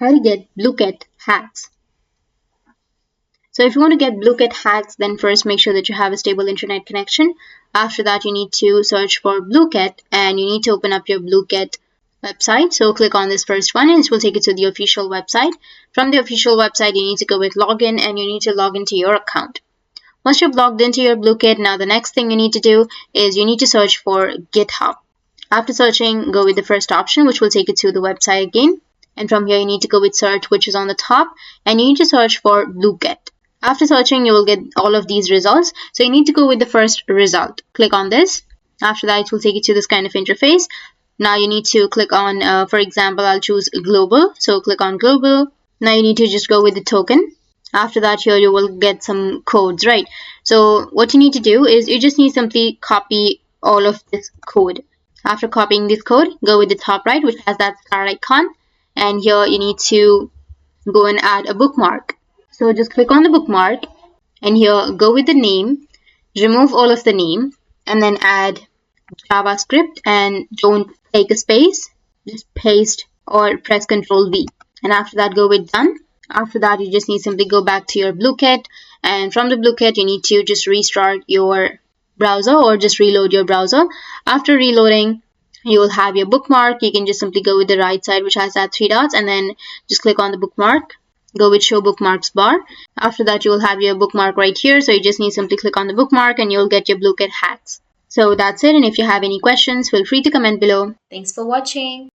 How to get Blooket hacks. So if you want to get Blooket hacks, then first make sure that you have a stable internet connection. After that, you need to search for Blooket and you need to open up your Blooket website. So click on this first one and it will take you to the official website. From the official website, you need to go with login and you need to log into your account. Once you've logged into your Blooket, now the next thing you need to do is you need to search for GitHub. After searching, go with the first option, which will take you to the website again. And from here, you need to go with search, which is on the top, and you need to search for Blooket. After searching, you will get all of these results. So you need to go with the first result. Click on this. After that, it will take you to this kind of interface. Now you need to click on, for example, I'll choose global. So click on global. Now you need to just go with the token. After that, here you will get some codes, right? So what you need to do is you just need to simply copy all of this code. After copying this code, go with the top right, which has that star icon. And here you need to go and add a bookmark. So just click on the bookmark and here go with the name, remove all of the name and then add JavaScript and don't take a space, just paste or press Ctrl V. And after that, go with done. After that, you just need to simply go back to your Blooket, and from the Blooket, you need to just restart your browser or just reload your browser. After reloading, you will have your bookmark. You can just simply go with the right side, which has that 3 dots, and then just click on the bookmark. Go with show bookmarks bar. After that, you will have your bookmark right here. So you just need to simply click on the bookmark and you'll get your Blooket hacks. So that's it. And if you have any questions, feel free to comment below. Thanks for watching.